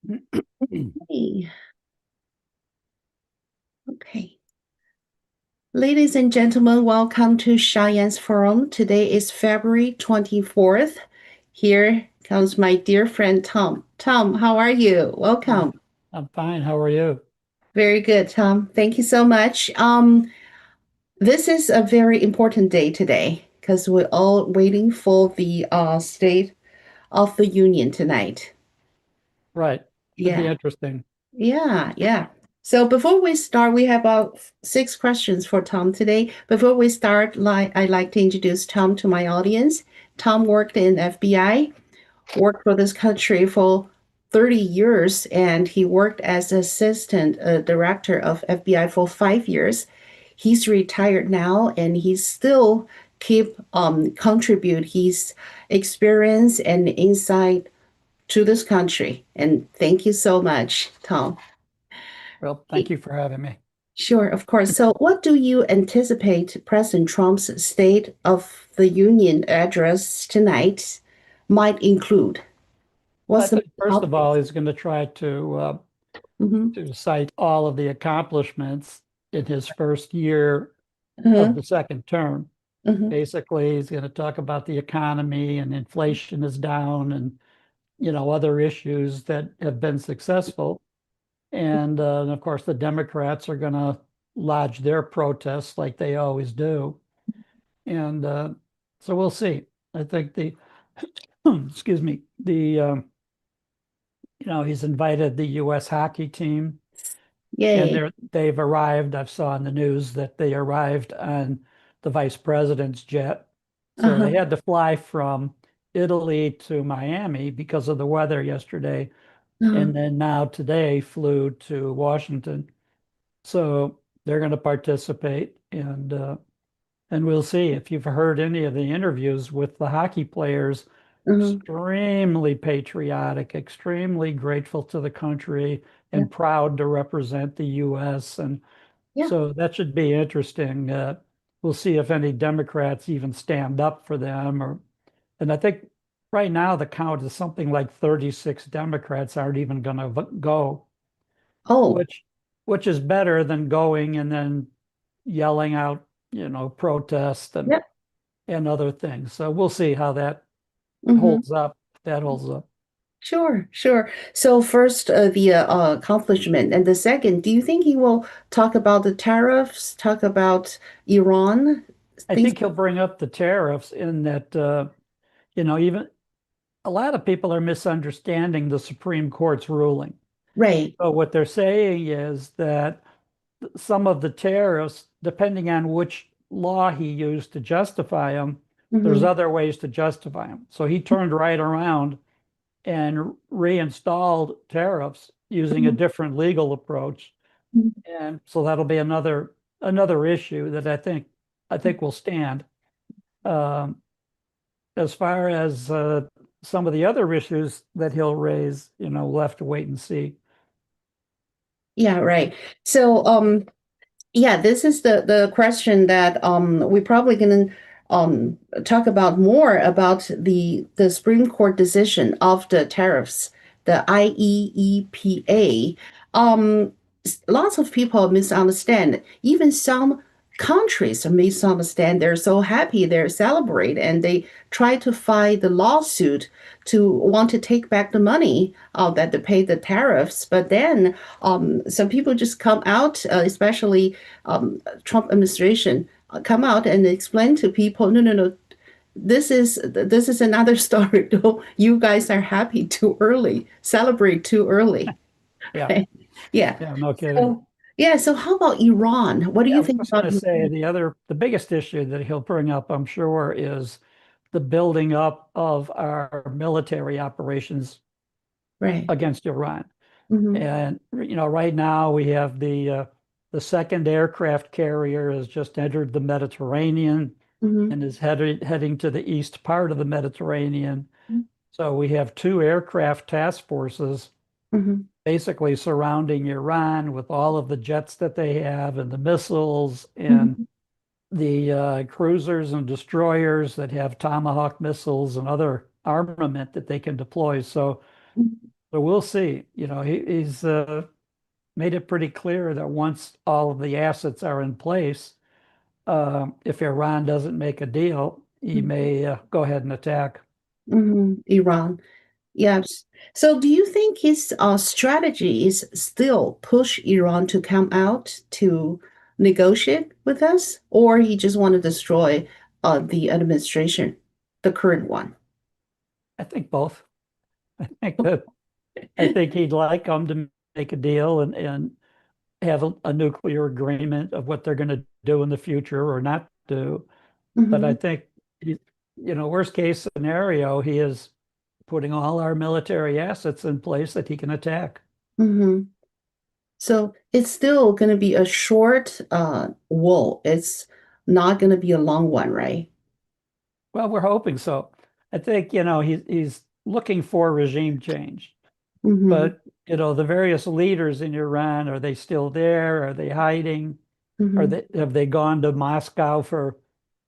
Hey. Okay. Ladies and gentlemen, welcome to Cheyenne's Forum. Today is February 24th. Here comes my dear friend Tom. Tom, how are you? Welcome. I'm fine. How are you? Very good, Tom. Thank you so much. This is a very important day today because we're all waiting for the State of the Union tonight. Right. Should be Yeah. interesting. Yeah. So before we start, we have about six questions for Tom today. Before we start, I'd like to introduce Tom to my audience. Tom worked in FBI, worked for this country for 30 years, and he worked as assistant director of FBI for 5 years. He's retired now, and he still keep contribute his experience and insight to this country. And thank you so much, Tom. Well, thank you for having me. Sure, of course. So, what do you anticipate President Trump's State of the Union address tonight might include? I What's the think, first of all, he's going to try mm-hmm. to cite all of the accomplishments in his first year of Uh-huh. the second term. Uh-huh. Basically, he's going to talk about the economy and inflation is down and, other issues that have been successful. And of course, the Democrats are going to lodge their protests like they always do. And so we'll see. I think excuse me, he's invited the U.S. hockey team, and Yay. they've arrived. I've saw in the news that they arrived on the vice president's jet. So Uh-huh. they had to fly from Italy to Miami because of the weather yesterday, Uh-huh. and then now today flew to Washington. So they're going to participate, and we'll see. If you've heard any of the interviews with the hockey players, Uh-huh. extremely patriotic, extremely grateful to the country, Yeah. and proud to represent the U.S. And Yeah. so that should be interesting. We'll see if any Democrats even stand up for them. And I think right now the count is something like 36 Democrats aren't even going to go, Oh. which which is better than going and then yelling out, protest and Yeah. other things. So we'll see how that Mm-hmm. holds up. That holds up. Sure. So first, the accomplishment, and the second, do you think he will talk about the tariffs, talk about Iran, I things? think he'll bring up the tariffs in that, even a lot of people are misunderstanding the Supreme Court's ruling. Right. So what they're saying is that some of the tariffs, depending on which law he used to justify them, there's Mm-hmm. other ways to justify them. So he turned right around and reinstalled tariffs using a different legal approach. And so that'll be another issue that I think will stand. Um, as far as some of the other issues that he'll raise, we'll have to wait and see. Yeah, right. So, yeah, this is the question that we're probably going to talk about more about the Supreme Court decision of the tariffs, the IEEPA. Lots of people misunderstand. Even some countries misunderstand. They're so happy, they're celebrate, and they try to fight the lawsuit to want to take back the money that they pay the tariffs. But then some people just come out, especially Trump administration, come out and explain to people, no. This is another story. You guys are happy too early, celebrate too early. Yeah, Right? Yeah. yeah, no kidding. So yeah. So how about Iran? What do Yeah, I you was think just going about to say Iran? the biggest issue that he'll bring up, I'm sure, is the building up of our military operations Right. against Iran. Mm-hmm. And right now we have the second aircraft carrier has just entered the Mediterranean Mm-hmm. and is heading to the east part of the Mediterranean. So we have two aircraft task forces Mm-hmm. basically surrounding Iran with all of the jets that they have and the missiles and Mm-hmm. the cruisers and destroyers that have Tomahawk missiles and other armament that they can deploy. So So we'll see. He's made it pretty clear that once all of the assets are in place, if Iran doesn't make a deal, he may go ahead and attack. Iran. Yes. So do you think his strategy is still push Iran to come out to negotiate with us, or he just want to destroy the administration, the current one? I think both. I think that I think he'd like them to make a deal and have a nuclear agreement of what they're going to do in the future or not do. But I Mm-hmm. think, worst case scenario, he is putting all our military assets in place that he can attack. Mm-hmm. So it's still going to be a short war. It's not going to be a long one, right? Well, we're hoping so. I think, he's looking for regime change. Mm-hmm. But, the various leaders in Iran, are they still there? Are they hiding? Mm-hmm. Have they gone to Moscow for,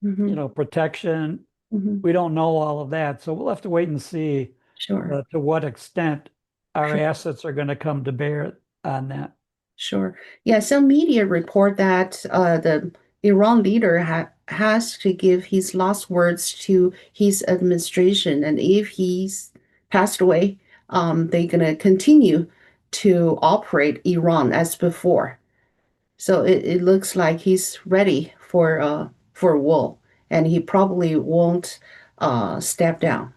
Mm-hmm. protection? Mm-hmm. We don't know all of that. So we'll have to wait and see Sure. to what extent our Sure. assets are going to come to bear on that. Sure. Yeah, some media report that the Iran leader has to give his last words to his administration, and if he's passed away, they're gonna continue to operate Iran as before. So it looks like he's ready for war, and he probably won't step down.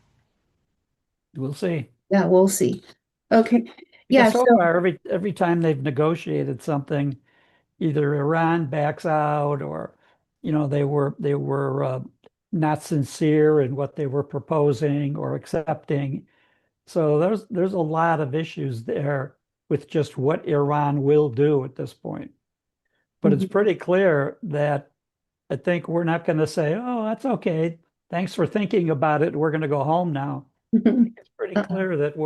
We'll see. Yeah, we'll see. Okay. Yeah, Because so so far, every time they've negotiated something, either Iran backs out or, they were not sincere in what they were proposing or accepting. So there's a lot of issues there with just what Iran will do at this point. But it's mhm. pretty clear that I think we're not going to say, "Oh, that's okay. Thanks for thinking about it. We're going to go home now." It's pretty Uh-uh. clear that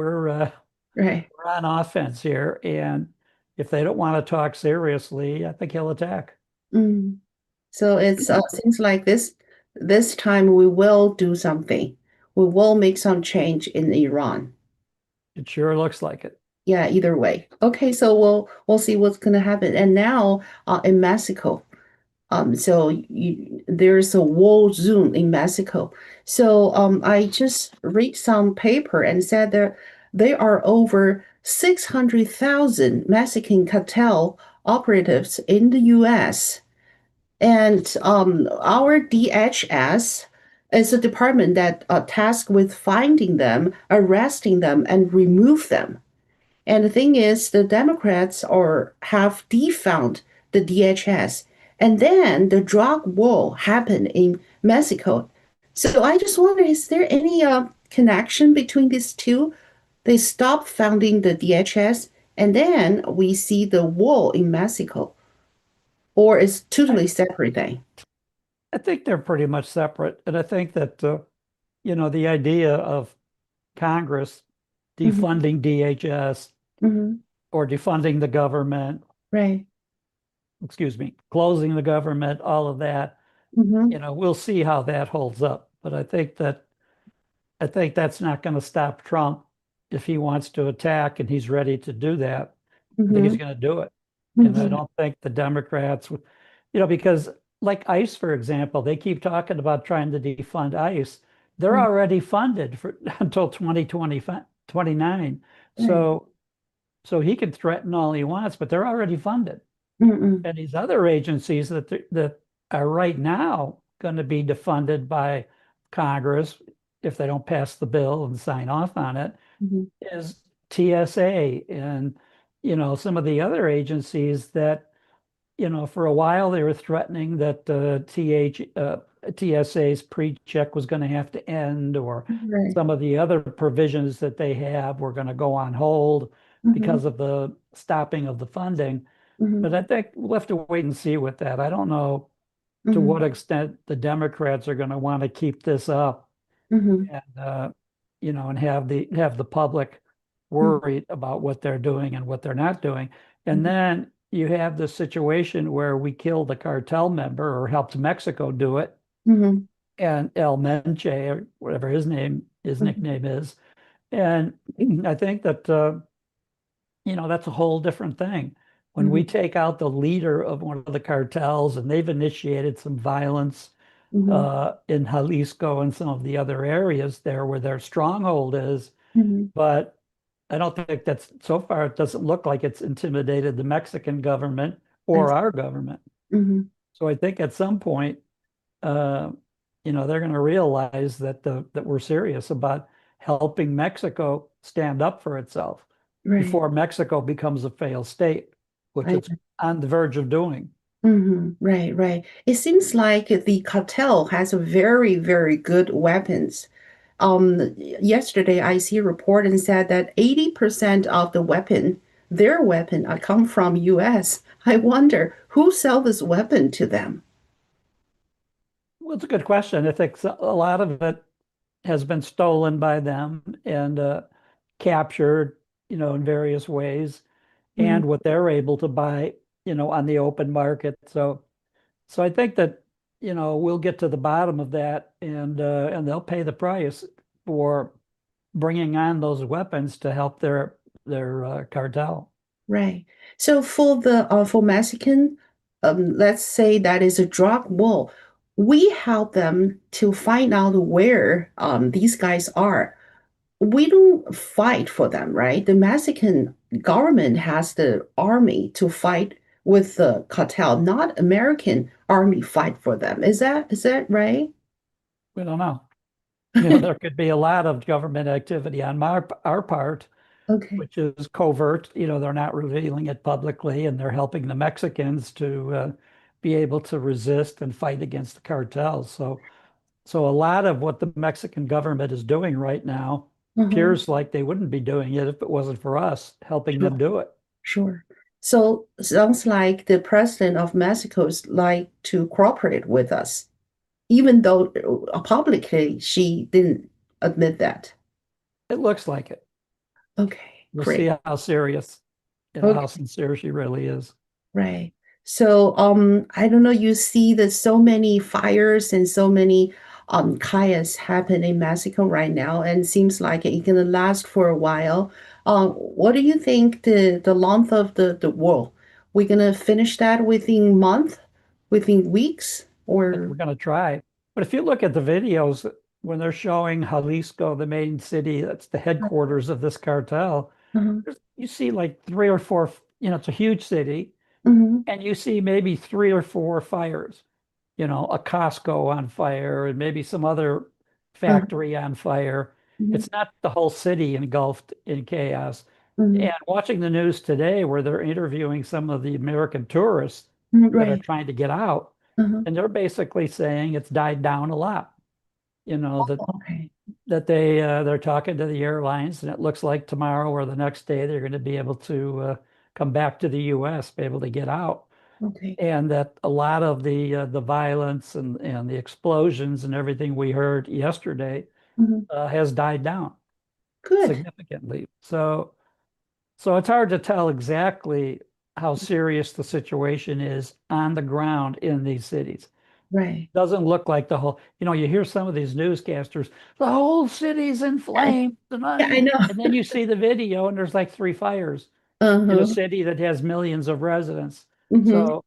Right. we're on offense here, and if they don't want to talk seriously, I think he'll attack. Mm. So it's seems like this time we will do something. We will make some change in Iran. It sure looks like it. Yeah, either way. Okay, so we'll see what's gonna happen. And now in Mexico, there's a war zone in Mexico. So I just read some paper and said there are over 600,000 Mexican cartel operatives in the U.S. And our DHS is a department that tasked with finding them, arresting them, and remove them. And the thing is, the Democrats have defound the DHS, and then the drug war happened in Mexico. So I just wonder, is there any connection between these two? They stopped founding the DHS, and then we see the war in Mexico, or it's I, totally separate thing. I think they're pretty much separate, and I think that the idea of Congress Hmm. defunding DHS Hmm. or defunding the government, Right. excuse me, closing the government, all of that, Hmm. we'll see how that holds up. But I think that's not going to stop Trump if he wants to attack and he's ready to do that. I think he's Hmm. going to do it. And I Hmm. don't think the Democrats would, because like ICE, for example, they keep talking about trying to defund ICE. They're already funded for until 2029. Right. So he can threaten all he wants, but they're already funded. Mm-mm. And these other agencies that are right now going to be defunded by Congress if they don't pass the bill and sign off on it Hmm. is TSA and some of the other agencies that for a while they were threatening that TSA's pre-check was going to have to end, or Right. some of the other provisions that they have were going to go on hold Hmm. because of the stopping of the funding. Hmm. But I think we'll have to wait and see with that. I don't know to Hmm. what extent the Democrats are going to want to keep this up Hmm. and and have the public worried about what they're doing and what they're not doing. And Hmm. then you have the situation where we killed a cartel member or helped Mexico do it, Hmm. and El Menche, or whatever his Hmm. nickname is, And I think that, that's a whole different thing. When we Hmm. take out the leader of one of the cartels, and they've initiated some violence Hmm. in Jalisco and some of the other areas there where their stronghold is, Hmm. but I don't think that's so far, it doesn't look like it's intimidated the Mexican government I or our government. see. So I think at some point, uh, they're going to realize that we're serious about helping Mexico stand up for itself Right. before Mexico becomes a failed state, which I it's on the verge of doing. Right, right. It seems like the cartel has a very, very good weapons. Yesterday I see a report and said that 80% of their weapon, come from US. I wonder who sell this weapon to them. Well, it's a good question. I think a lot of it has been stolen by them and captured, in various ways, Mm, and what they're able to buy, on the open market. So I think that, we'll get to the bottom of that, and they'll pay the price for bringing on those weapons to help their cartel. right. So for Mexican, let's say that is a drug war. We help them to find out where these guys are. We don't fight for them, right? The Mexican government has the army to fight with the cartel, not American army fight for them. Is that right? We don't know. There could be a lot of government activity on our part, Okay. which is covert. They're not revealing it publicly, and they're helping the Mexicans to be able to resist and fight against the cartels. So a lot of what the Mexican government is doing right now Uh-huh. appears like they wouldn't be doing it if it wasn't for us helping Sure, them do it. sure. So sounds like the president of Mexico is like to cooperate with us, even though publicly she didn't admit that. It looks like it. Okay, We'll see great. how serious, how Okay. sincere she really is. Right. So, I don't know, you see that so many fires and so many chaos happen in Mexico right now, and seems like it's gonna last for a while. What do you think the length of the war? We're gonna finish that within month, within weeks, We're or going to try. But if you look at the videos when they're showing Jalisco, the main city, that's the headquarters of this cartel, uh-huh. you see like three or four, it's a huge city, Hmm. and you see maybe three or four fires, a Costco on fire and maybe some other Uh, factory on fire. mhm, It's not the whole city engulfed in chaos. mhm, And watching the news today where they're interviewing some of the American tourists that are right. trying to get out, Uh-huh. and they're basically saying it's died down a lot. That Okay. they're talking to the airlines, and it looks like tomorrow or the next day they're going to be able to come back to the U.S., be able to get out, Okay. and that a lot of the violence and the explosions and everything we heard yesterday Mhm. has died down Good. significantly. So it's hard to tell exactly how serious the situation is on the ground in these cities. Right. Doesn't look like the whole, you hear some of these newscasters, the whole city's in Yeah, flames, yeah, I know. and then you see the video and there's like three fires in a Uh-huh. city that has millions of residents. Hmm. So,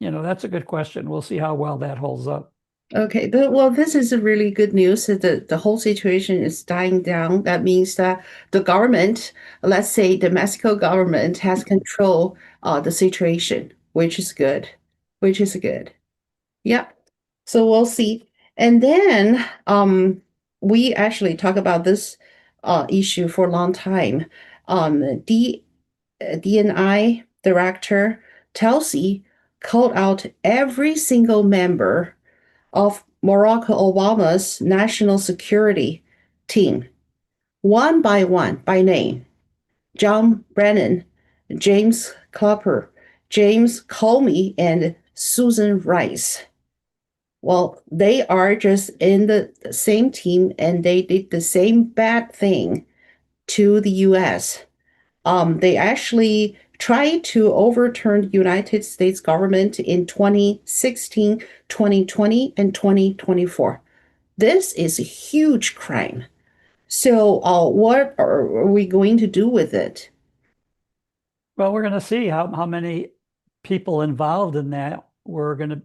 that's a good question. We'll see how well that holds up. Okay, well, this is a really good news that the whole situation is dying down. That means that the government, let's say the Mexico government, has control the situation, which is good, which is good. Yep. So we'll see. And then we actually talk about this issue for a long time. D DNI director Telsey called out every single member of Barack Obama's national security team, one by one, by name. John Brennan, James Clapper, James Comey, and Susan Rice. Well, they are just in the same team and they did the same bad thing to the US. They actually tried to overturn the United States government in 2016, 2020, and 2024. This is a huge crime. So, what are we going to do with it? Well, we're going to see how many people involved in that are going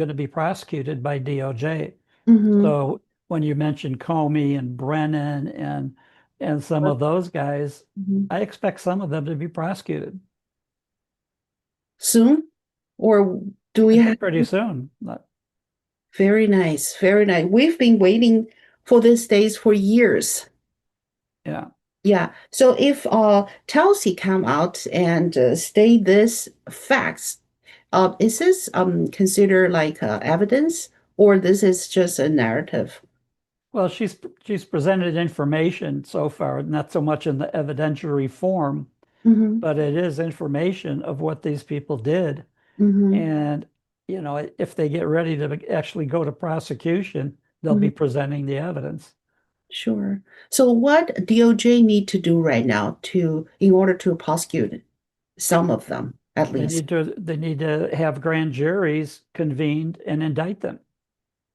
to be prosecuted by DOJ. Mm-hmm. So when you mentioned Comey and Brennan and some of those guys, Mhm. I expect some of them to be prosecuted. Soon? Or do we I have? think pretty soon. Very nice, very nice. We've been waiting for these days for years. Yeah. Yeah. So if Chelsea come out and state this facts, is this considered like evidence or this is just a narrative? Well, she's presented information so far, not so much in the evidentiary form, Mm-hmm. but it is information of what these people did. Mm-hmm. And, if they get ready to actually go to prosecution, they'll Mm-hmm. be presenting the evidence. Sure. So what DOJ need to do right now to in order to prosecute some of them at least? They need to have grand juries convened and indict them.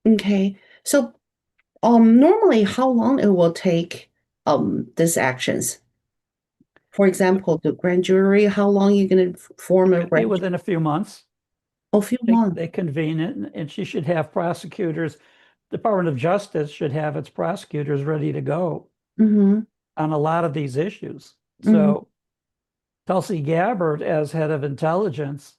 Okay. So normally how long it will take these actions? For example, the grand jury, how long you going to form It a could be grand within a few months. a few They, months. they convene it, and she should have prosecutors. Department of Justice should have its prosecutors ready to go Mm-hmm. on a lot of these issues. Mm-hmm. So Tulsi Gabbard, as head of intelligence,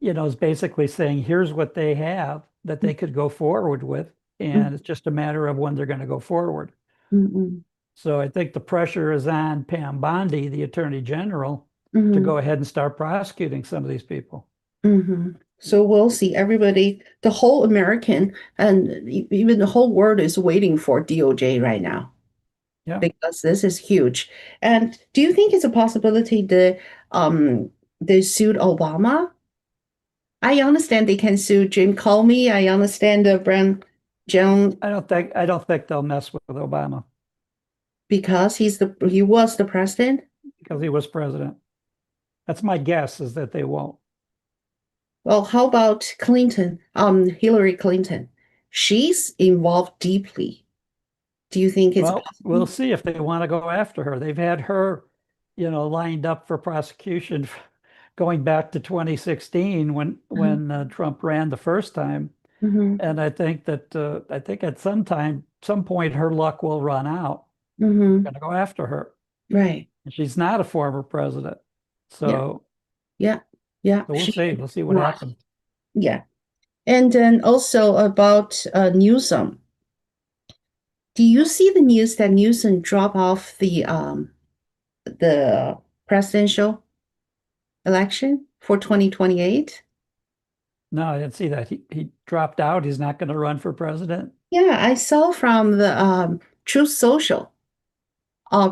is basically saying, here's what they have that they could go forward with, and it's just a matter of when they're going to go forward. Mm-hmm. So I think the pressure is on Pam Bondi, the Attorney General, to Mm-hmm. go ahead and start prosecuting some of these people. Mm-hmm. So we'll see everybody, the whole American and even the whole world is waiting for DOJ right now Yeah. because this is huge. And do you think it's a possibility that they sued Obama? I understand they can sue Jim Comey. I understand the Brand John I don't think they'll mess with Obama because he was the president. because he was president. That's my guess is that they won't. Well, how about Clinton? Hillary Clinton. She's involved deeply. Do you think it's Well, we'll possible? see if they want to go after her. They've had her, lined up for prosecution going back to 2016 when Trump ran the first time. Mm-hmm. And I think at some point, her luck will run out. Mm-hmm. Going to go after her. Right. And she's not a former president, Yeah. so Yeah. Yeah. we'll She see. is We'll see what not. happens. Yeah. And then also about Newsom. Do you see the news that Newsom dropped off the presidential election for 2028? No, I didn't see that. He dropped out. He's not going to run for president. Yeah, I saw from the Truth Social.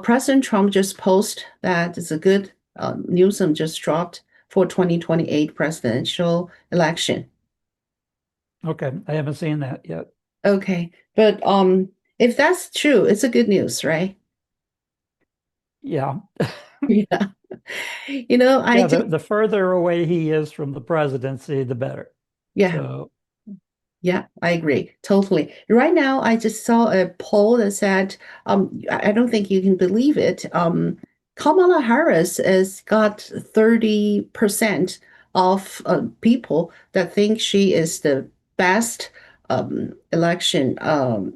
President Trump just posted that it's a good Newsom just dropped for 2028 presidential election. Okay, I haven't seen that yet. Okay, but if that's true, it's a good news, right? Yeah. Yeah. You know, I Yeah, just the further away he is from the presidency, the better. yeah, So, yeah, I agree totally. Right now, I just saw a poll that said, I don't think you can believe it. Kamala Harris has got 30% of people that think she is the best election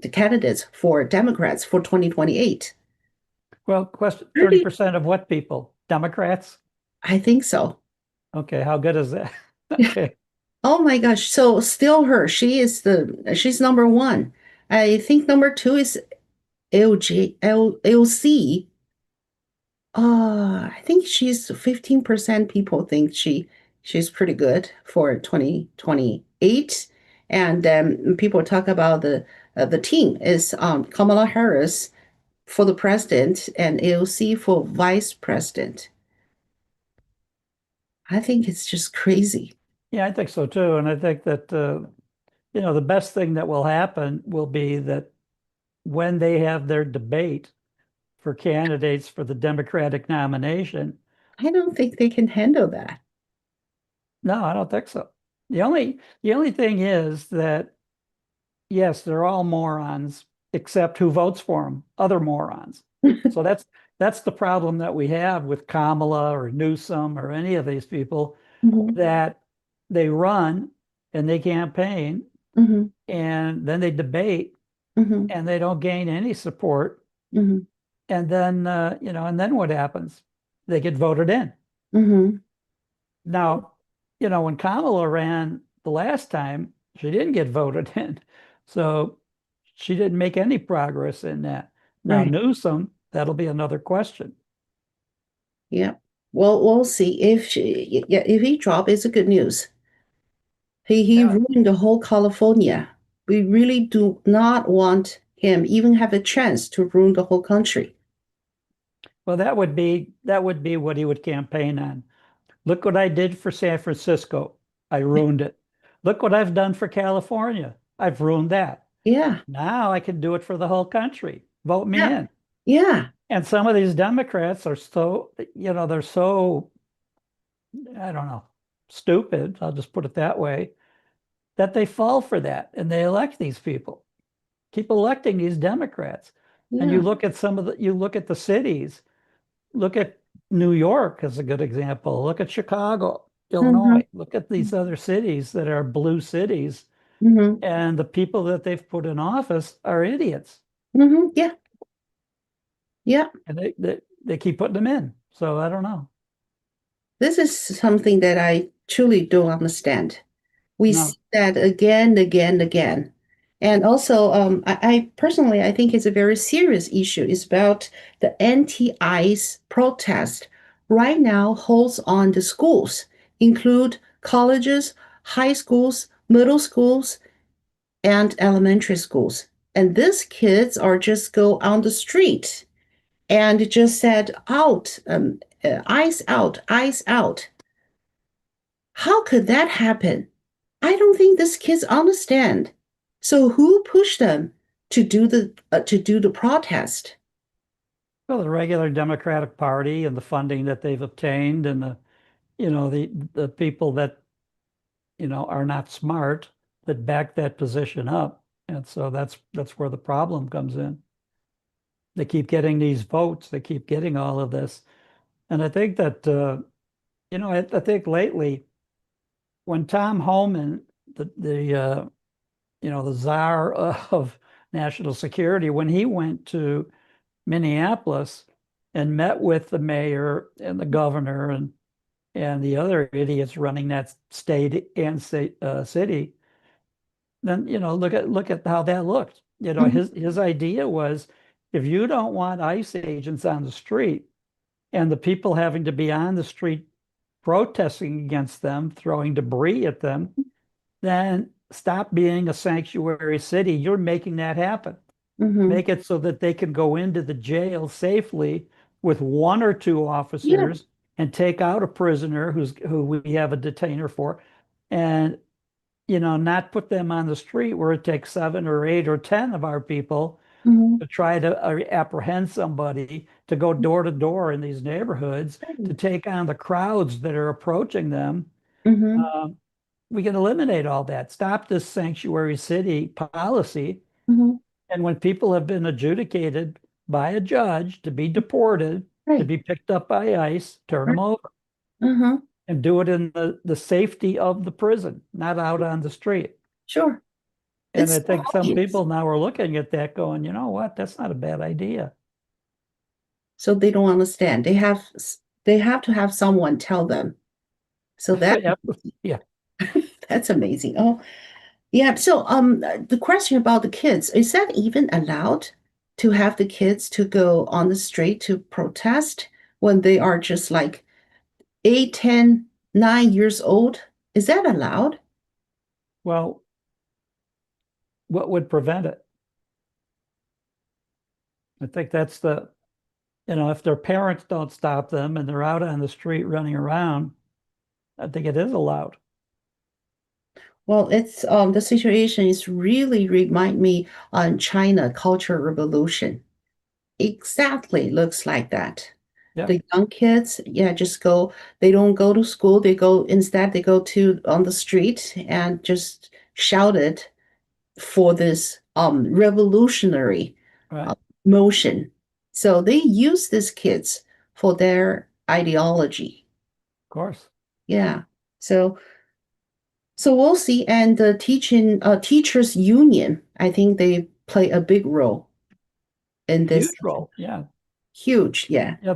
the candidates for Democrats for 2028. well, question 30, 30% of what people? Democrats? I think so. Okay, how good is that? Okay. Oh my gosh. So still her. She's number one. I think number two is LC. I think she's 15% people think she's pretty good for 2028. And people talk about the team is Kamala Harris for the president and AOC for vice president. I think it's just crazy. Yeah, I think so too. And I think that, the best thing that will happen will be that when they have their debate for candidates for the Democratic nomination, I don't think they can handle that. no, I don't think so. The only thing is that yes, they're all morons, except who votes for them? Other morons. So that's the problem that we have with Kamala or Newsom or any of these people, Mhm, that they run and they campaign mhm, and then they debate mhm, and they don't gain any support. mhm, And then, and then what happens? They get voted in. mhm. Now, when Kamala ran the last time, she didn't get voted in. So she didn't make any progress in that. Now, Right. Newsom, that'll be another question. Yeah. Well, we'll see. Yeah, if he drop, it's a good news. He Yeah. ruined the whole California. We really do not want him even have a chance to ruin the whole country. Well, that would be what he would campaign on. Look what I did for San Francisco. I ruined it. Look what I've done for California. I've ruined that. Yeah. Now I can do it for the whole country. Vote me Yeah. in. Yeah. And some of these Democrats are so, they're so, I don't know, stupid, I'll just put it that way, that they fall for that and they elect these people. Keep electing these Democrats. And Yeah. you look at the cities, look at New York as a good example, look at Chicago, Hmm. Illinois, look at these other cities that are blue cities, Hmm. and the people that they've put in office are idiots. Hmm. Yeah. Yeah. And they keep putting them in. So I don't know. This is something that I truly don't understand. We see No. that again, again, again. And also, I personally, I think it's a very serious issue. It's about the anti-ICE protest right now holds on the schools, include colleges, high schools, middle schools, and elementary schools. And these kids are just go on the street and just said out, ICE out, ICE out. How could that happen? I don't think these kids understand. So who pushed them to do the protest? Well, the regular Democratic Party and the funding that they've obtained and the people that, are not smart that back that position up. And so that's where the problem comes in. They keep getting these votes, they keep getting all of this. And I think that I think lately when Tom Homan, the czar of national security, when he went to Minneapolis and met with the mayor and the governor and the other idiots running that state and city, then look at how that looked. Mhm, His idea was, if you don't want ICE agents on the street and the people having to be on the street protesting against them, throwing debris at them, then stop being a sanctuary city. You're making that happen. mhm. Make it so that they can go into the jail safely with one or two Yeah. officers and take out a prisoner who we have a detainer for, and not put them on the street where it takes 7 or 8 or 10 of our people Mhm. to try to apprehend somebody, to go door to door in these neighborhoods to take on the crowds that are approaching them. Mhm. Um, we can eliminate all that, stop this sanctuary city policy. Mhm. And when people have been adjudicated by a judge to be deported, to Right. be picked up by ICE, turn Right. them over Uh-huh. and do it in the safety of the prison, not out on the street. Sure. And It's I so think some obvious. people now are looking at that going, you know what, that's not a bad idea. So they don't understand. They have to have someone tell them. So Yep. Yeah. that's amazing. Oh, yeah. So the question about the kids, is that even allowed to have the kids to go on the street to protest when they are just like 8, 10, 9 years old? Is that allowed? Well, what would prevent it? I think that's if their parents don't stop them and they're out on the street running around, I think it is allowed. Well, it's the situation is really remind me on China Cultural Revolution. Exactly looks like that. Yep. The young kids, yeah, just go, they don't go to school, they go to on the street and just shout it for this revolutionary Right. uh, Of motion. So they use these kids for their ideology. course. Yeah. So we'll see. And the teachers union, I think they play a big role in this. Huge role. Yeah. Huge. Yeah. Yeah.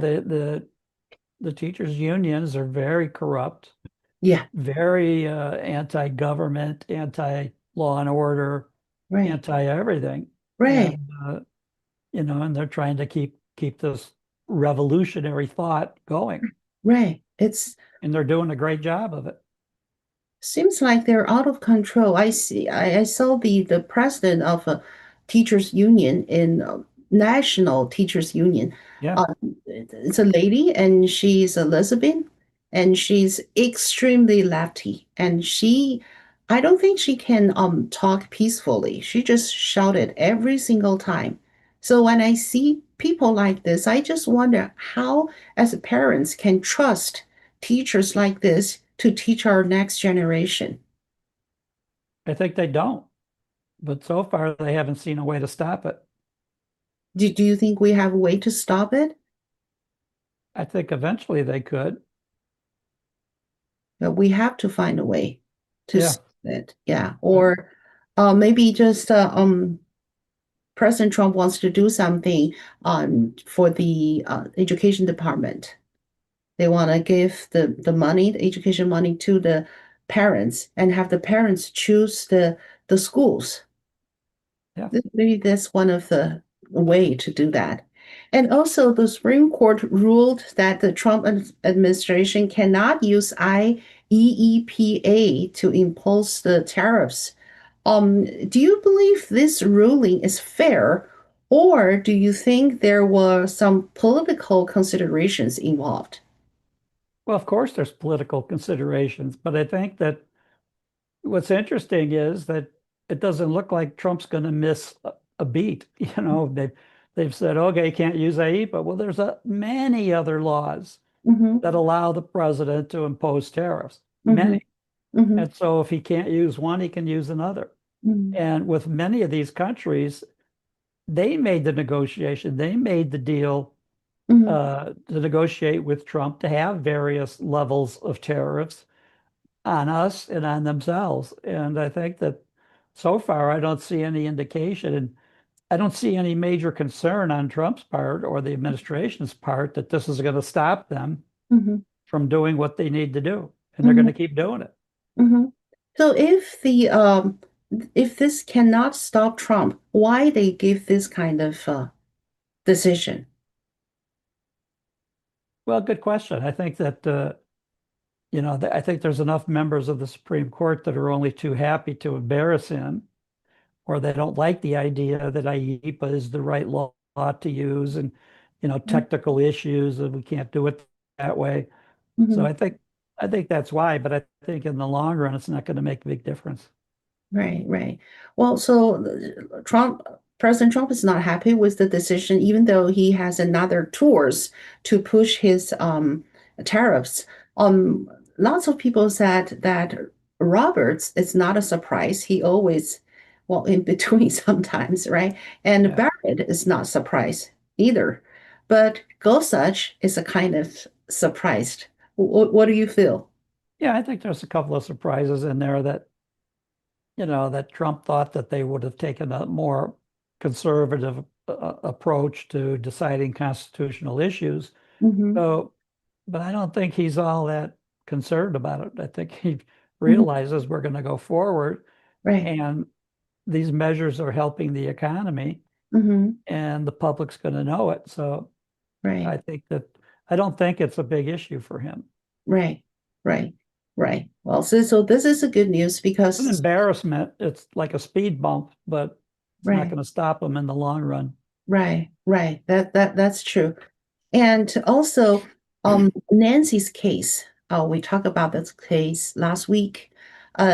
The teachers' unions are very corrupt, Yeah. very anti-government, anti-law and order, Right. anti-everything. Right. And and they're trying to keep this revolutionary thought going. Right. It's And they're doing a great job of it. seems like they're out of control. I saw the president of a teachers union in National Teachers Union. Yeah. Uh, it's a lady and she's a lesbian and she's extremely lefty and I don't think she can talk peacefully. She just shouted every single time. So when I see people like this, I just wonder how as parents can trust teachers like this to teach our next generation. I think they don't, but so far they haven't seen a way to stop it. Do you think we have a way to stop it? I think eventually they could. But we have to find a way to Yeah. stop it. Yeah. Right. Or maybe just President Trump wants to do something for the education department. They want to give the money, the education money to the parents and have the parents choose the schools. Yeah. Maybe that's one of the way to do that. And also, the Supreme Court ruled that the Trump administration cannot use IEEPA to impose the tariffs. Do you believe this ruling is fair, or do you think there were some political considerations involved? Well, of course, there's political considerations, but I think that what's interesting is that it doesn't look like Trump's going to miss a beat. They've said, okay, you can't use IEEPA. Well, there's many other laws Mm-hmm, that allow the president to impose tariffs, mm-hmm, many. mm-hmm, And so if he can't use one, he can use another. And with many of these countries, they made the negotiation, they made the deal mm-hmm, to negotiate with Trump to have various levels of tariffs on us and on themselves. And I think that so far, I don't see any indication, and I don't see any major concern on Trump's part or the administration's part that this is going to stop them mm-hmm, from doing what they need to do. And they're going mm-hmm, to keep doing it. mm-hmm. So if this cannot stop Trump, why they give this kind of decision? Well, good question. I think that I think there's enough members of the Supreme Court that are only too happy to embarrass him, or they don't like the idea that IEPA is the right law to use, and technical issues that we can't do it that way. So Mhm. I think that's why, but I think in the long run, it's not going to make a big difference. Right, right. Well, so President Trump is not happy with the decision, even though he has another tours to push his tariffs. Um, Lots of people said that Roberts is not a surprise. He always, well, in between sometimes, right? And Yeah. Barrett is not surprise either. But Gorsuch is a kind of surprised. What do you feel? Yeah, I think there's a couple of surprises in there that Trump thought that they would have taken a more conservative approach to deciding constitutional issues. Hmm. So, but I don't think he's all that concerned about it. I think he Hmm. realizes we're going to go forward Right. and these measures are helping the economy Hmm. and the public's going to know it. So Right. I don't think it's a big issue for him. Right, right, right. Well, so this is a good news It's an because embarrassment. It's like a speed bump, but it's not right, going to stop him in the long run. right, right. That's true. And also, Nancy's case. We talked about this case last week.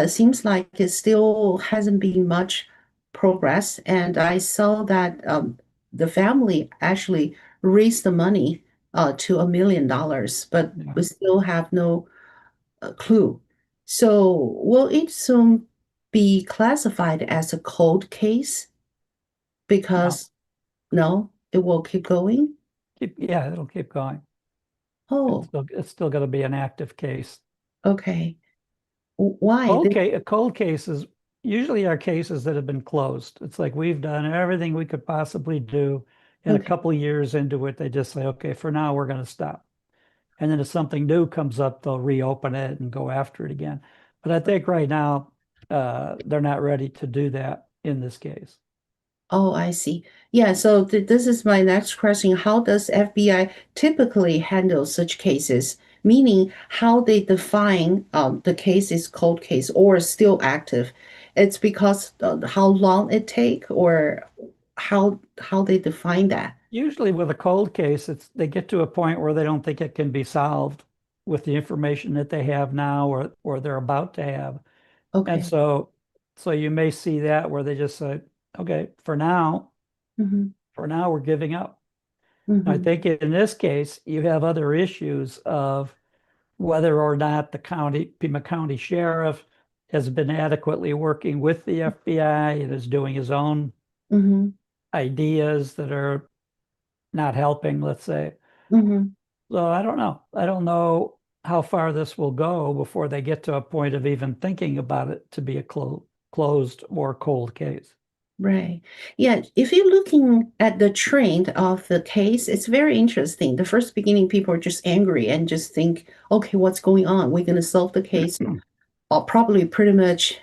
Seems like it still hasn't been much progress. And I saw that the family actually raised the money to $1 million, but Yeah. we still have no a clue. So will it soon be classified as a cold case No, because no, it will keep going? yeah, it'll keep going. Oh, It's still going to be an active case. okay. Why? This, Cold cases usually are cases that have been closed. It's like we've done everything we could possibly do. And a okay. couple of years into it, they just say, okay, for now we're going to stop. And then if something new comes up, they'll reopen it and go after it again. But I think right now, they're not ready to do that in this case. Oh, I see. Yeah, so this is my next question. How does FBI typically handle such cases? Meaning how they define the case is cold case or still active. It's because how long it take or how they define that. Usually with a cold case, they get to a point where they don't think it can be solved with the information that they have now or they're about to have. And Okay. so you may see that where they just say, okay, Mm-hmm. for now we're giving up. I Mm-hmm. think in this case, you have other issues of whether or not Pima County Sheriff has been adequately working with the FBI and is doing his own Mm-hmm. ideas that are not helping, let's say. Mm-hmm. So I don't know. I don't know how far this will go before they get to a point of even thinking about it to be a closed or cold case. Right. Yeah, if you're looking at the trend of the case, it's very interesting. The first beginning, people are just angry and just think, okay, what's going on? We're going to solve the case probably pretty much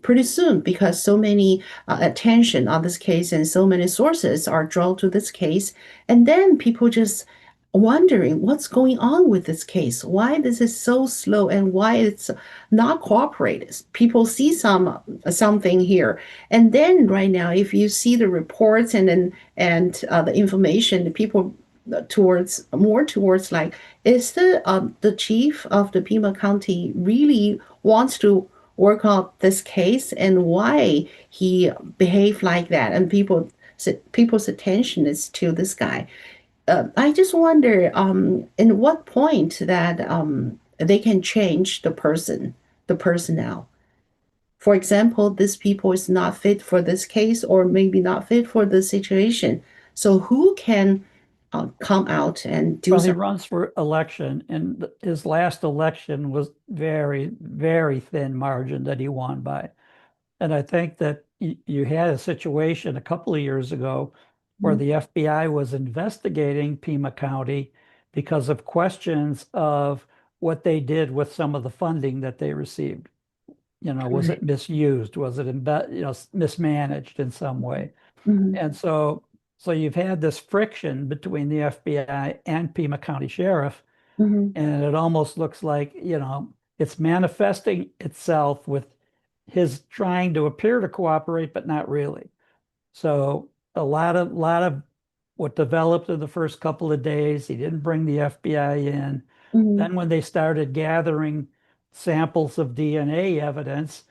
pretty soon because so many attention on this case and so many sources are drawn to this case. And then people just wondering what's going on with this case, why this is so slow and why it's not cooperating. People see something here. And then right now, if you see the reports and the information, the people towards like is the chief of the Pima County really wants to work out this case and why he behaved like that and people's attention is to this guy. I just wonder in what point that they can change the personnel. For example, this people is not fit for this case or maybe not fit for the situation. So who can come out and do Well, he some? runs for election, and his last election was very, very thin margin that he won by. And I think that you had a situation a couple of years ago where the FBI was investigating Pima County because of questions of what they did with some of the funding that they received. Was Right. it misused? Was it mismanaged in some way? Mhm, And so you've had this friction between the FBI and Pima County Sheriff, mhm, and it almost looks like, it's manifesting itself with his trying to appear to cooperate, but not really. So a lot of what developed in the first couple of days, he didn't bring the FBI in. mhm, Then when they started gathering samples of DNA evidence,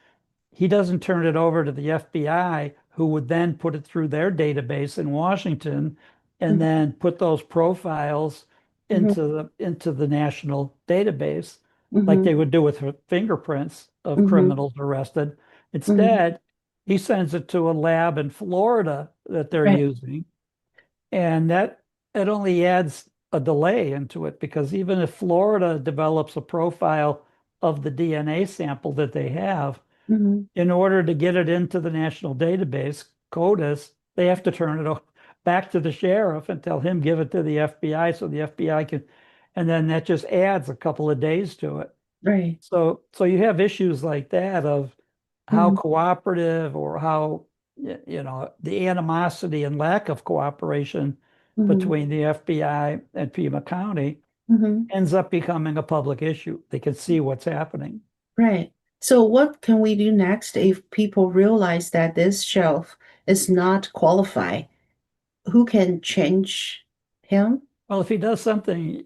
he doesn't turn it over to the FBI, who would then put it through their database in Washington and mhm, then put those profiles mhm, into the national database, like mhm, they would do with fingerprints of mhm, criminals arrested. mhm. Instead, he sends it to a lab in Florida that they're Right. using, and that it only adds a delay into it because even if Florida develops a profile of the DNA sample that they have, Mhm, in order to get it into the national database, CODIS, they have to turn it back to the sheriff and tell him give it to the FBI so the FBI can, and then that just adds a couple of days to it. right. So you have issues like that of how Mhm, cooperative or how, the animosity and lack of cooperation mhm, between the FBI and Pima County mhm. ends up becoming a public issue. They can see what's happening. Right. So what can we do next if people realize that this shelf is not qualified? Who can change him? Well, if he does something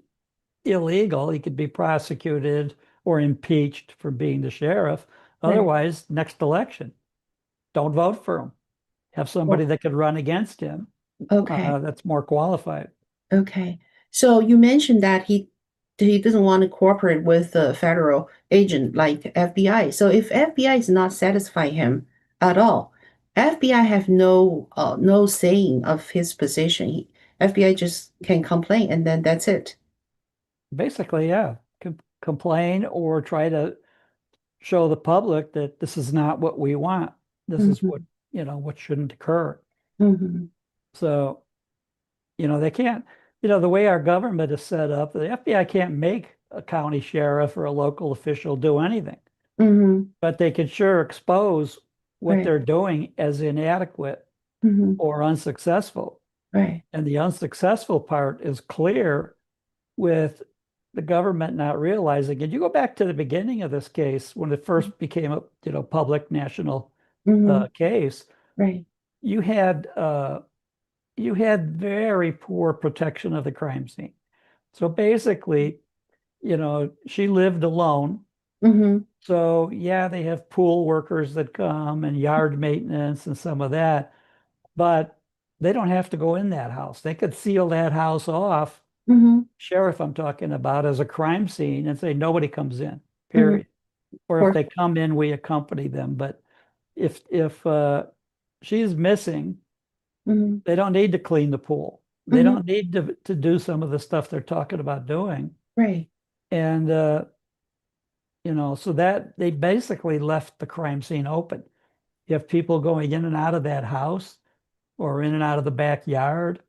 illegal, he could be prosecuted or impeached for being the sheriff. Right. Otherwise, next election, don't vote for him. Have somebody Well, that could run against him okay. that's more qualified. Okay. So you mentioned that he doesn't want to cooperate with the federal agent like FBI. So if FBI is not satisfying him at all, FBI have no saying of his position. FBI just can complain and then that's it. Basically, yeah, complain or try to show the public that this is not what we want. This is what, Hmm. what shouldn't occur. Hmm. So, they can't, the way our government is set up, the FBI can't make a county sheriff or a local official do anything, Hmm. but they can sure expose what Right. they're doing as inadequate Hmm. or unsuccessful. Right. And the unsuccessful part is clear with the government not realizing. And you go back to the beginning of this case when it first became a public national Hmm. case. Right. You had you had very poor protection of the crime scene. So basically, she lived alone. Hmm. So yeah, they have pool workers that come and yard maintenance and some of that, but they don't have to go in that house. They could seal that house off, Hmm. sheriff I'm talking about, as a crime scene and say nobody comes in, Hmm. period. Or if Poor. they come in, we accompany them. But if she's missing, Hmm. they don't need to clean the pool. They Hmm. don't need to do some of the stuff they're talking about doing. Right. And so that they basically left the crime scene open. You have people going in and out of that house or in and out of the backyard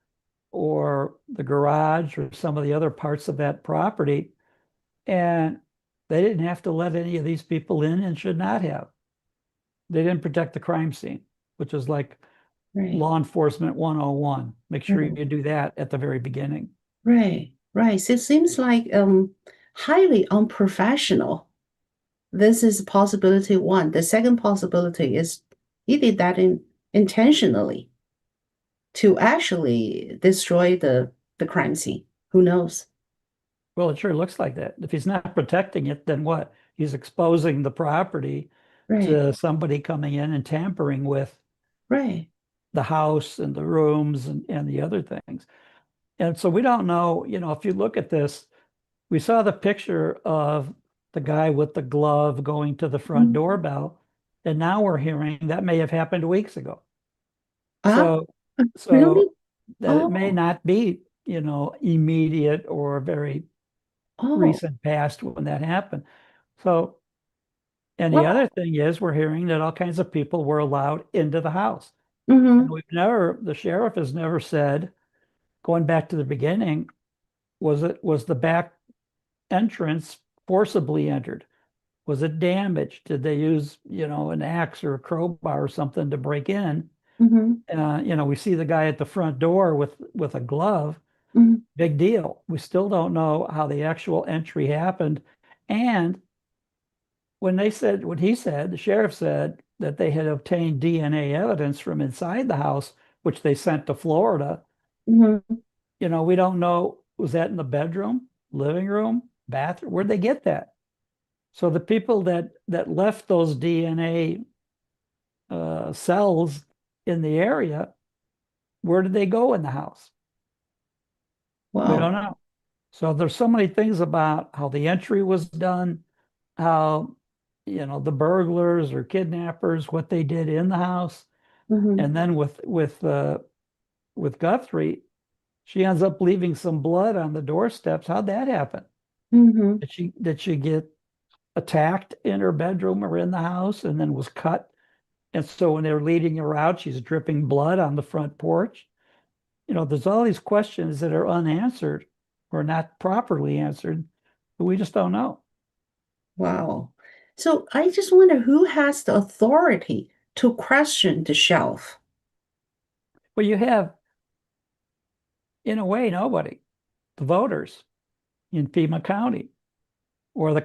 or the garage or some of the other parts of that property. And they didn't have to let any of these people in and should not have. They didn't protect the crime scene, which is like Right. law enforcement 101. Make sure Right. you do that at the very beginning. Right. Right. So it seems like highly unprofessional. This is possibility one. The second possibility is he did that intentionally to actually destroy the crime scene. Who knows? Well, it sure looks like that. If he's not protecting it, then what? He's exposing the property Right. to somebody coming in and tampering with Right. the house and the rooms and the other things. And so we don't know, if you look at this, we saw the picture of the guy with the glove going to the front Mhm. doorbell, and now we're hearing that may have happened weeks ago. Ah, So, really? so that it may Oh, not be, immediate or very oh, recent past when that happened. So, and the other wow. thing is we're hearing that all kinds of people were allowed into the house. And Mm-hmm. the sheriff has never said, going back to the beginning, was the back entrance forcibly entered? Was it damaged? Did they use, an axe or a crowbar or something to break in? Mm-hmm. We see the guy at the front door with a glove. Mm-hmm. Big deal. We still don't know how the actual entry happened. And the sheriff said that they had obtained DNA evidence from inside the house, which they sent to Florida. Mm-hmm. We don't know, was that in the bedroom, living room, bathroom? Where'd they get that? So the people that left those DNA cells in the area, where did they go in the house? We don't Wow. know. So there's so many things about how the entry was done, how, the burglars or kidnappers, what they did in the house. Mm-hmm. And then with Guthrie, she ends up leaving some blood on the doorsteps. How'd that happen? Mm-hmm. Did she get attacked in her bedroom or in the house and then was cut? And so when they're leading her out, she's dripping blood on the front porch. There's all these questions that are unanswered or not properly answered, but we just don't know. Wow. So I just wonder who has the authority to question the shelf? Well, you have, in a way, nobody. The voters in Pima County or the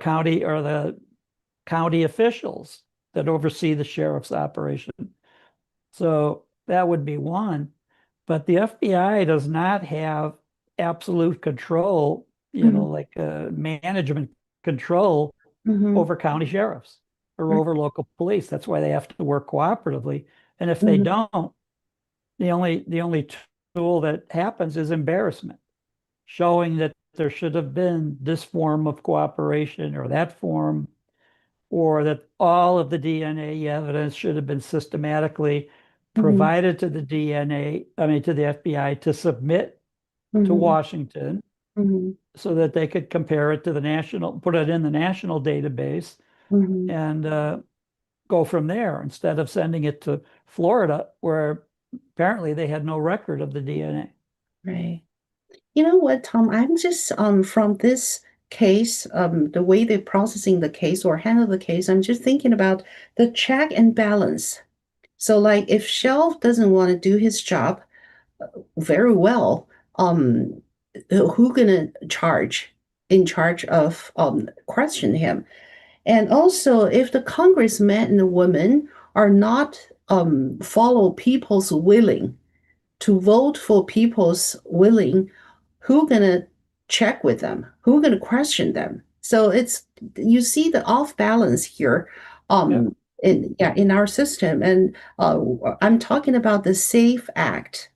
county officials that oversee the sheriff's operation. So that would be one. But the FBI does not have absolute control, Mm-hmm. like management control Mm-hmm. over county sheriffs or over local police. That's why they have to work cooperatively. And if they Mm-hmm. don't, the only tool that happens is embarrassment, showing that there should have been this form of cooperation or that form, or that all of the DNA evidence should have been systematically Mhm. provided to the DNA, I mean, to the FBI to submit to Mhm. Washington Mhm. so that they could compare it to the national, put it in the national database Mhm. and go from there instead of sending it to Florida, where apparently they had no record of the DNA. Right. You know what, Tom? I'm just from this case, the way they're processing the case or handle the case, I'm just thinking about the check and balance. So, like, if Shelf doesn't want to do his job very well, who gonna charge in charge of question him? And also, if the congressmen and the women are not follow people's willing to vote for people's willing, who gonna check with them? Who gonna question them? So it's you see the off balance here, Yeah. in our system, and I'm talking about the SAFE Act,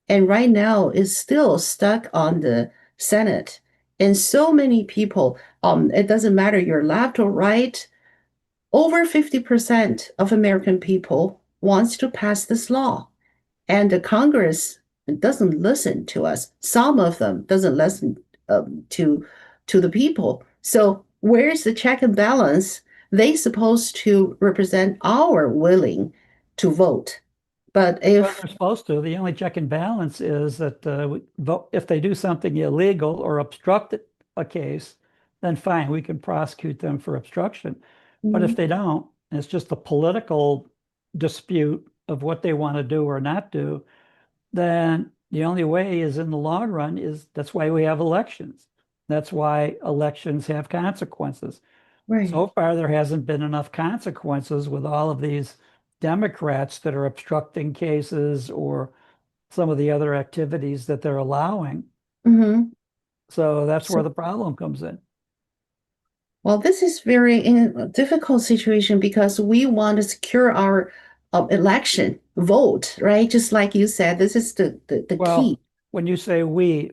and right now is still stuck on the Senate, and so many people, it doesn't matter you're left or right, over 50% of American people wants to pass this law. And the Congress doesn't listen to us. Some of them doesn't listen to the people. So where's the check and balance? They supposed to represent our willing to vote. But Well, if they're supposed to. The only check and balance is that if they do something illegal or obstruct a case, then fine, we can prosecute them for obstruction. But if Mhm. they don't, and it's just a political dispute of what they want to do or not do, then the only way is in the long run is that's why we have elections. That's why elections have consequences. Right. So far, there hasn't been enough consequences with all of these Democrats that are obstructing cases or some of the other activities that they're allowing. Hmm. So that's where So, the problem comes in. well, this is very in a difficult situation because we want to secure our election vote, right? Just like you said, this is the key. Well, when you say we,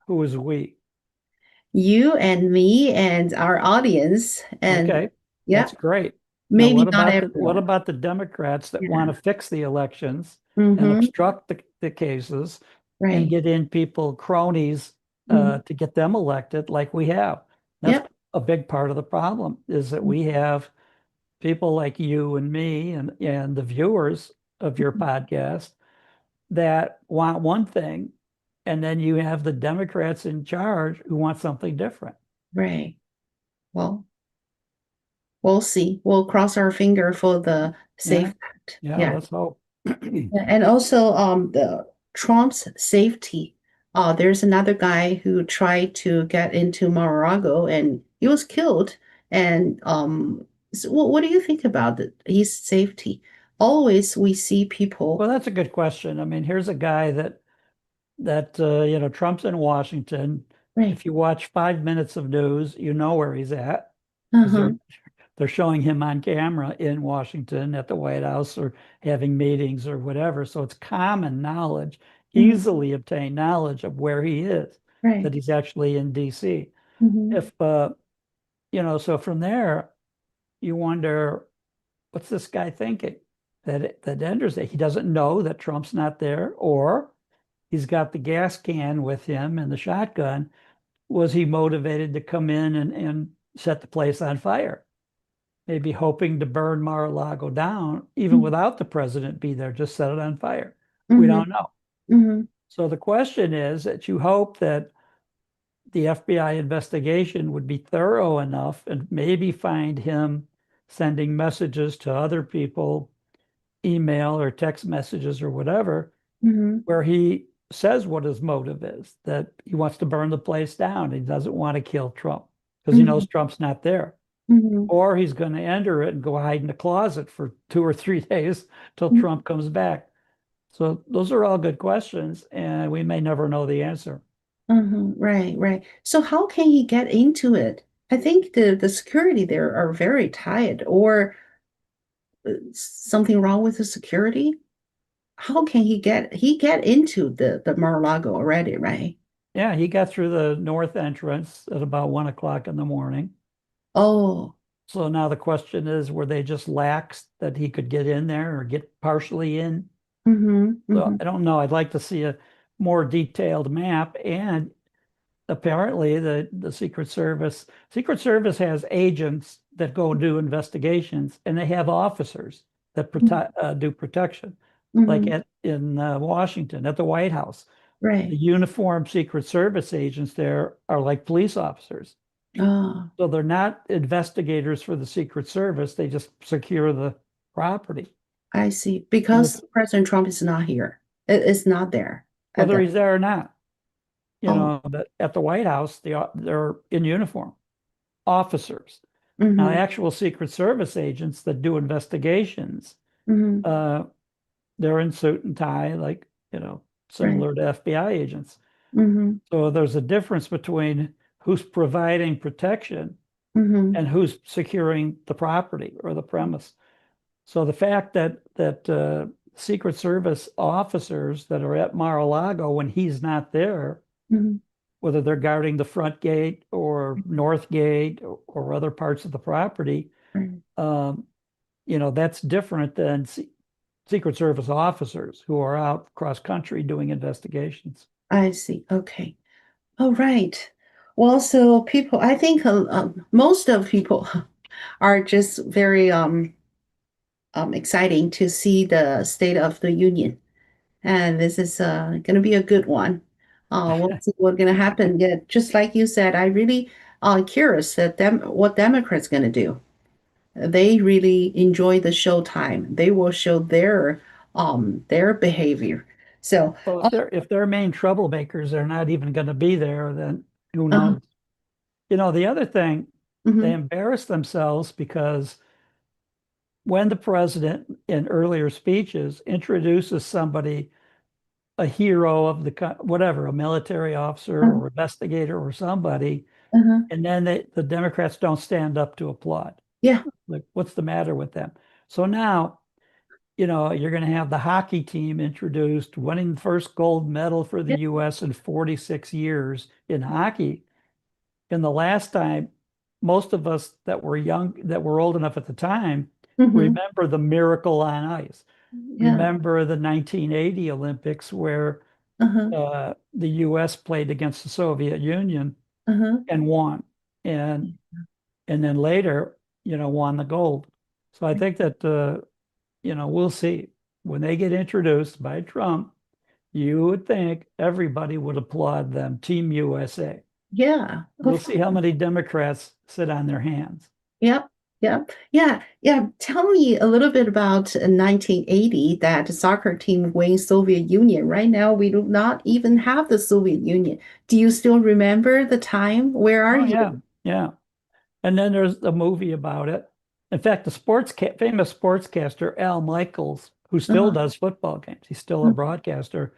who is we? You and me and our audience, and Okay, yeah, that's great. Now, maybe not what everyone. about the Democrats that want Yeah. to fix the elections and Mm-hmm. obstruct the cases and Right. get in people, cronies, Mm-hmm. to get them elected like we have? That's Yep. a big part of the problem is that we have people like you and me and the viewers of your podcast that want one thing, and then you have the Democrats in charge who want something different. Right. Well, we'll see. We'll cross our finger for the Yeah, safe act. yeah, Yeah. let's hope. Yeah, and also the Trump's safety. There's another guy who tried to get into Mar-a-Lago and he was killed. And so what do you think about it? His safety? Always we see Well, people. that's a good question. I mean, here's a guy that Trump's in Washington. Right. If you watch 5 minutes of news, you know where he's at because Uh-huh. they're showing him on camera in Washington at the White House or having meetings or whatever. So it's common knowledge, Hmm. easily obtained knowledge of where he is, Right. that he's actually in D.C. Hmm. If so from there, you wonder what's this guy thinking that enters it? He doesn't know that Trump's not there, or he's got the gas can with him and the shotgun. Was he motivated to come in and set the place on fire? Maybe hoping to burn Mar-a-Lago down, even without the president be there, just set it on fire. We Hmm. don't know. Hmm. So the question is that you hope that the FBI investigation would be thorough enough and maybe find him sending messages to other people, email or text messages or whatever, Hmm. where he says what his motive is, that he wants to burn the place down. He doesn't want to kill Trump because he knows Hmm. Trump's not there. Hmm. Or he's going to enter it and go hide in the closet for 2 or 3 days till Hmm. Trump comes back. So those are all good questions, and we may never know the answer. Right, right. So how can he get into it? I think the security there are very tight, or something wrong with the security. How can he get into the Mar-a-Lago already, right? Yeah, he got through the north entrance at about 1 o'clock in the morning. Oh. So now the question is, were they just lax that he could get in there or get partially in? Mm-hmm. So Mm-hmm. I don't know. I'd like to see a more detailed map. And apparently the Secret Service has agents that go do investigations, and they have officers that do protection, like Mm-hmm. in Washington at the White House. The Right. uniformed Secret Service agents there are like police officers. Oh, So they're not investigators for the Secret Service. They just secure the property. I see. And Because it's President Trump is not here. It's not there at whether that. he's there or not, Oh. but at the White House, they're in uniform, officers. Now, Mm-hmm. actual Secret Service agents that do investigations, Mm-hmm. uh, they're in suit and tie, like, Right. similar to FBI agents. Mm-hmm. So there's a difference between who's providing protection Mm-hmm. and who's securing the property or the premise. So the fact that Secret Service officers that are at Mar-a-Lago when he's not there, Mm-hmm. whether they're guarding the front gate or north gate or other parts of the property, Right. um, that's different than Secret Service officers who are out cross country doing investigations. I see. Okay. All right. Well, so people, I think most of people are just very exciting to see the State of the Union. And this is going to be a good one. We'll see what's going to happen. Yeah, just like you said, I really curious that what Democrats going to do. They really enjoy the show time. They will show their behavior. So, Well, if they're main troublemakers, they're not even going to be there, then who uh, knows? The other thing, they mhm, embarrass themselves because when the president in earlier speeches introduces somebody, a hero of whatever, a military officer uh, or investigator or somebody, uh-huh, and then the Democrats don't stand up to applaud. yeah, Like, what's the matter with them? So now, you're going to have the hockey team introduced, winning the first gold medal for the yeah, U.S. in 46 years in hockey. And the last time, most of us that were young, that were old enough at the time, hmm, remember the miracle on ice. yeah, Remember the 1980 Olympics where uh-huh, the U.S. played against the Soviet Union uh-huh, and won, and and then later, won the gold. So I think that we'll see when they get introduced by Trump. You would think everybody would applaud them, Team USA. yeah, We'll of see how course. many Democrats sit on their hands. Yep, yep, yeah, yeah. Tell me a little bit about 1980, that soccer team wins Soviet Union. Right now, we do not even have the Soviet Union. Do you still remember the time? Where are Oh you? yeah, yeah. And then there's a movie about it. In fact, the famous sportscaster Al Michaels, who still Uh-huh, does football games, he's still a broadcaster.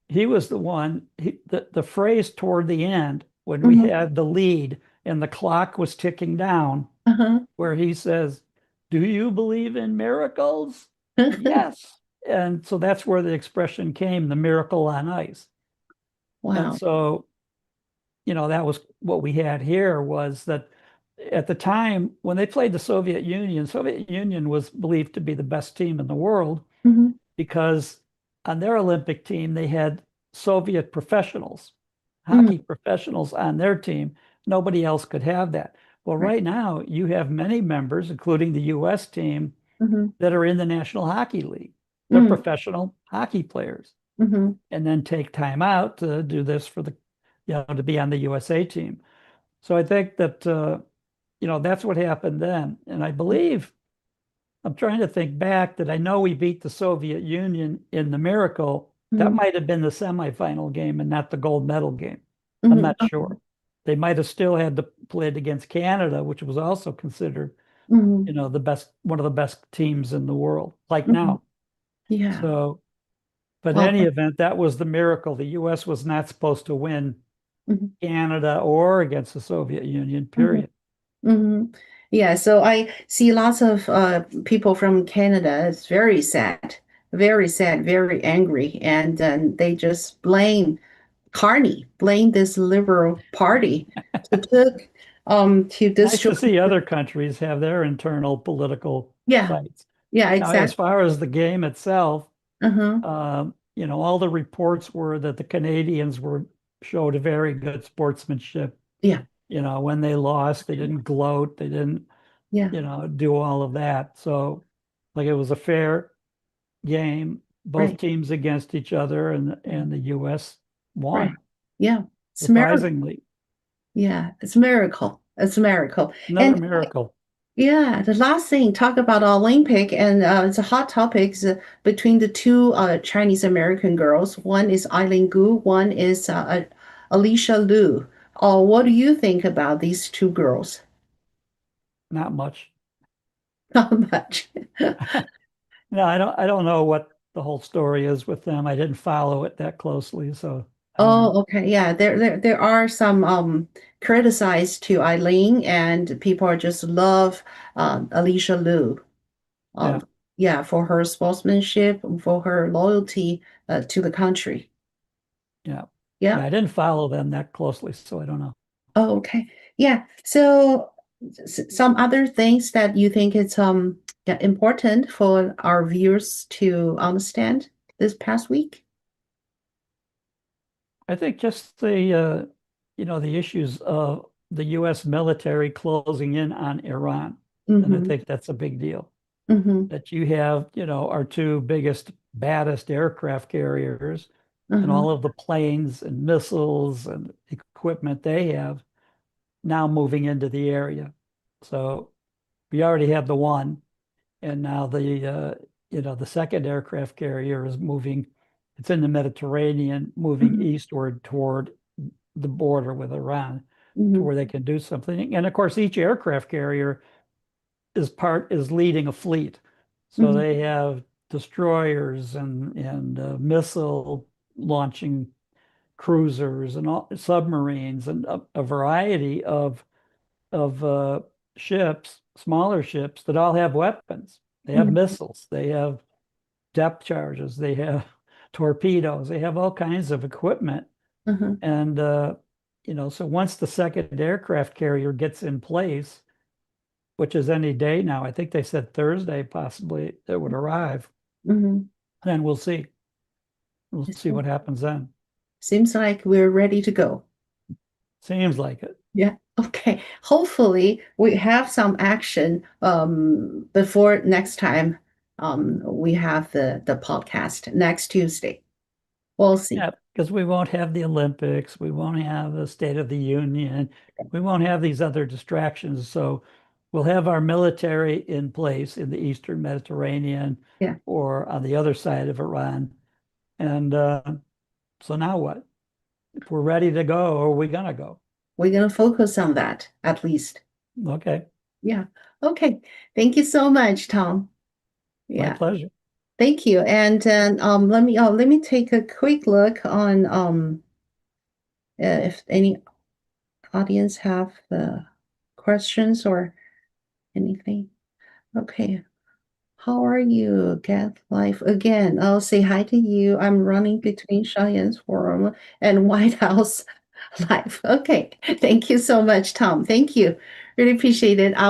He was the one. The phrase toward the end when we uh-huh, had the lead and the clock was ticking down, uh-huh. where he says, "Do you believe in miracles?" Yes. And so that's where the expression came, the miracle on ice. And Wow. so that was what we had here was that at the time when they played the Soviet Union was believed to be the best team in the world Hmm. because on their Olympic team, they had Soviet professionals, Mm, hockey professionals on their team. Nobody else could have that. Well, right. right now, you have many members, including the U.S. team, Hmm. that are in the National Hockey League. They're Mm, professional hockey players hmm. and then take time out to do this to be on the USA team. So I think that, that's what happened then. And I believe, I'm trying to think back that I know we beat the Soviet Union in the Miracle. That Hmm. might have been the semifinal game and not the gold medal game. I'm Hmm. not sure. They might have still had to play it against Canada, which was also considered, Hmm. one of the best teams in the world, like Hmm. now. Yeah. So, but in Well, any event, that was the miracle. The US was not supposed to win mhm, Canada or against the Soviet Union, mhm, period. mhm. Yeah, so I see lots of people from Canada. It's very sad, very angry, and then they just blame Carney blamed this liberal party to took to Nice destroy. to see other countries have their internal political Yeah, fights. yeah, Now, as exactly. far as the game itself, Uh-huh. all the reports were that the Canadians were showed a very good sportsmanship. Yeah, When they lost, they didn't gloat, they didn't, yeah, do all of that. So, like it was a fair game, both right, teams against each other, and the U.S. right. won, Yeah, it's a miracle. surprisingly. Yeah, it's a miracle. It's a miracle. Another And miracle. yeah, the last thing, talk about Olympic, and it's a hot topic between the two Chinese American girls. One is Eileen Gu, one is Alicia Liu. What do you think about these two girls? Not much. Not much. No, I don't know what the whole story is with them. I didn't follow it that closely, so I don't know. Oh, okay. Yeah, there are some criticized to Eileen, and people are just love Alicia Liu. Yeah, Um, yeah, for her sportsmanship, for her loyalty to the country. yeah. Yeah. Yeah, I didn't follow them that closely, so I don't know. Oh, okay. Yeah. So some other things that you think it's yeah, important for our viewers to understand this past week? I think just the issues of the U.S. military closing in on Iran, and I Mm-hmm. think that's a big deal. Mm-hmm. That you have, our two biggest, baddest aircraft carriers and Uh-huh. all of the planes and missiles and equipment they have now moving into the area. So we already have the one, and now the second aircraft carrier is moving. It's in the Mediterranean, moving Mm-hmm. eastward toward the border with Iran to Mm-hmm. where they can do something. And of course, each aircraft carrier is leading a fleet. So Mm-hmm. they have destroyers and missile launching cruisers and all, submarines and a variety of ships, smaller ships that all have weapons. They have Mm-hmm. missiles, they have depth charges, they have torpedoes, they have all kinds of equipment. Uh-huh. And so once the second aircraft carrier gets in place, which is any day now, I think they said Thursday possibly it would arrive. Mm-hmm. Then we'll see. We'll see what happens then. Seems like we're ready to go. Seems like it. Yeah. Okay. Hopefully we have some action before next time we have the podcast next Tuesday. We'll see. Yeah, because we won't have the Olympics, we won't have the State of the Union, we won't have these other distractions. So we'll have our military in place in the Eastern Mediterranean Yeah. or on the other side of Iran. And so now what? If we're ready to go, are we gonna go? We're gonna focus on that at least. Okay, Yeah. Okay. Thank you so much, Tom. my Yeah. pleasure. Thank you. And let me take a quick look on if any audience have questions or anything. Okay. How are you? Get life again. I'll say hi to you. I'm running between Cheyenne's Forum and White House Live. Okay. Thank you so much, Tom. Thank you. Really appreciate it. I'll